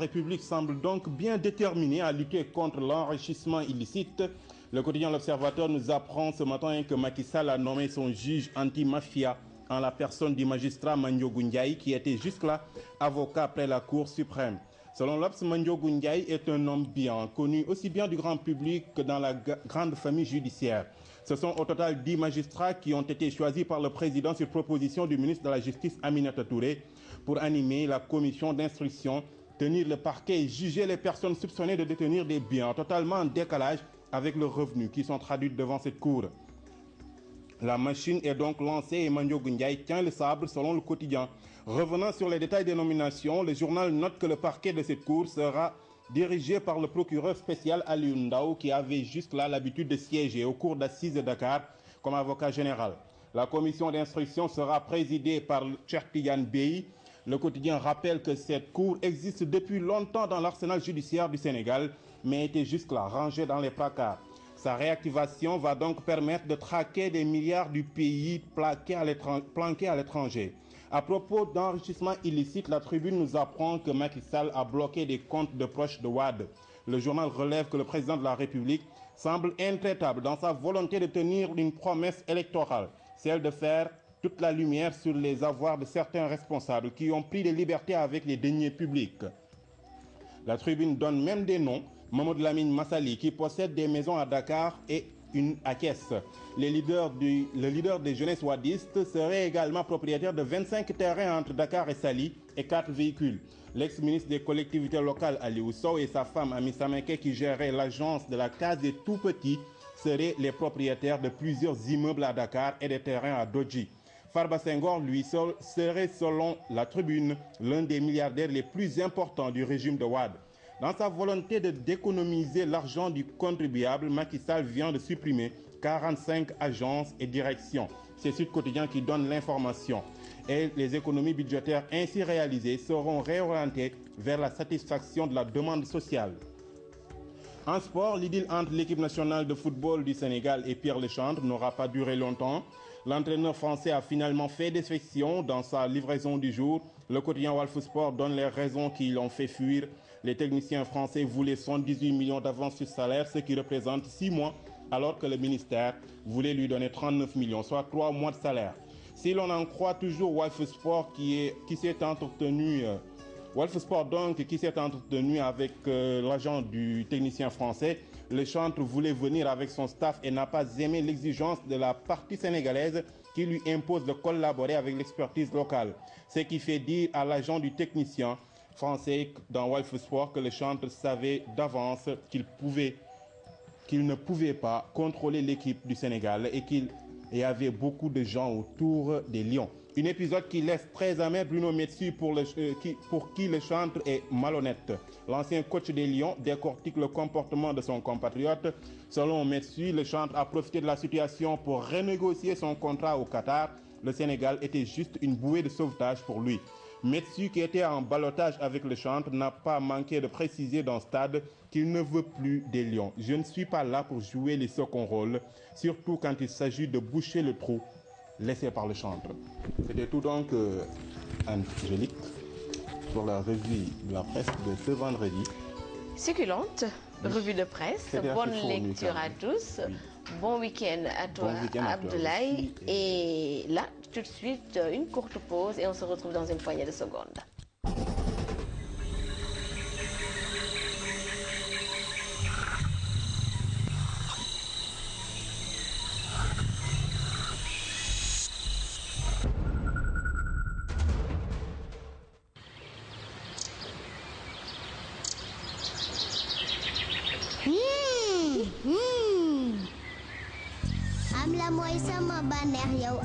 République semble donc bien déterminée à lutter contre l'enrichissement illicite. Le quotidien L'Observateur nous apprend ce matin que Macky Sall a nommé son juge anti-mafia en la personne du magistrat Mandiogu Ndiaye qui était jusque-là avocat près la Cour suprême. Selon l'Obs, Mandiogu Ndiaye est un homme bien connu aussi bien du grand public que dans la grande famille judiciaire. Ce sont au total 10 magistrats qui ont été choisis par le président sur proposition du ministre de la Justice Aminata Touré pour animer la commission d'instruction, tenir le parquet et juger les personnes soupçonnées de détenir des biens totalement en décalage avec leurs revenus qui sont traduits devant cette cour. La machine est donc lancée et Mandiogu Ndiaye tient le sabre selon le quotidien. Revenant sur les détails des nominations, le journal note que le parquet de cette cour sera dirigé par le procureur spécial Aliou Ndao qui avait jusque-là l'habitude de siéger au cours d'assises de Dakar comme avocat général. La commission d'instruction sera présidée par Cheikh Tidiane Bey. Le quotidien rappelle que cette cour existe depuis longtemps dans l'arsenal judiciaire du Sénégal, mais était jusque-là rangée dans les placards. Sa réactivation va donc permettre de traquer des milliards du pays planqués à l'étranger. À propos d'enrichissement illicite, la Tribune nous apprend que Macky Sall a bloqué des comptes de proches de Wade. Le journal relève que le président de la République semble intraitable dans sa volonté de tenir une promesse électorale, celle de faire toute la lumière sur les avoirs de certains responsables qui ont pris des libertés avec les deniers publics. La Tribune donne même des noms. Mamadou Lamine Massali qui possède des maisons à Dakar et une à Thiès. Le leader des jeunesses wadistes serait également propriétaire de 25 terrains entre Dakar et Saly et 4 véhicules. L'ex-ministre des collectivités locales Aliou Sow et sa femme Ami Samake qui gérait l'agence de la case des tout-petits seraient les propriétaires de plusieurs immeubles à Dakar et des terrains à Dodji. Farba Senghor, lui, serait selon la Tribune l'un des milliardaires les plus importants du régime de Wade. Dans sa volonté d'économiser l'argent du contribuable, Macky Sall vient de supprimer 45 agences et directions. C'est Sud Quotidien qui donne l'information. Et les économies budgétaires ainsi réalisées seront réorientées vers la satisfaction de la demande sociale. En sport, l'idylle entre l'équipe nationale de football du Sénégal et Pierre Lechantre n'aura pas duré longtemps. L'entraîneur français a finalement fait défection dans sa livraison du jour. Le quotidien Walf Sport donne les raisons qui l'ont fait fuir. Les techniciens français voulaient 118 millions d'avance sur salaire, ce qui représente 6 mois, alors que le ministère voulait lui donner 39 millions, soit 3 mois de salaire. Si l'on en croit toujours Walf Sport qui s'est entretenu... Walf Sport donc qui s'est entretenu avec l'agent du technicien français, Lechantre voulait venir avec son staff et n'a pas aimé l'exigence de la partie sénégalaise qui lui impose de collaborer avec l'expertise locale. Ce qui fait dire à l'agent du technicien français dans Walf Sport que Lechantre savait d'avance qu'il ne pouvait pas contrôler l'équipe du Sénégal et qu'il y avait beaucoup de gens autour des Lions. Un épisode qui laisse très amer Bruno Metsu pour qui Lechantre est malhonnête. L'ancien coach des Lions décortique le comportement de son compatriote. Selon Metsu, Lechantre a profité de la situation pour renégocier son contrat au Qatar. Le Sénégal était juste une bouée de sauvetage pour lui. Metsu, qui était en ballottage avec Lechantre, n'a pas manqué de préciser dans Stade qu'il ne veut plus des Lions. Je ne suis pas là pour jouer les second rôles, surtout quand il s'agit de boucher le trou laissé par Lechantre. C'était tout donc, Angélique, pour la revue de la presse de ce vendredi. Succulente revue de presse. Bonne lecture à tous. Oui. Bon week-end à toi, Abdoulaye. Et là, tout de suite, une courte pause et on se retrouve dans une poignée de secondes. am la mooy sama bànneex yow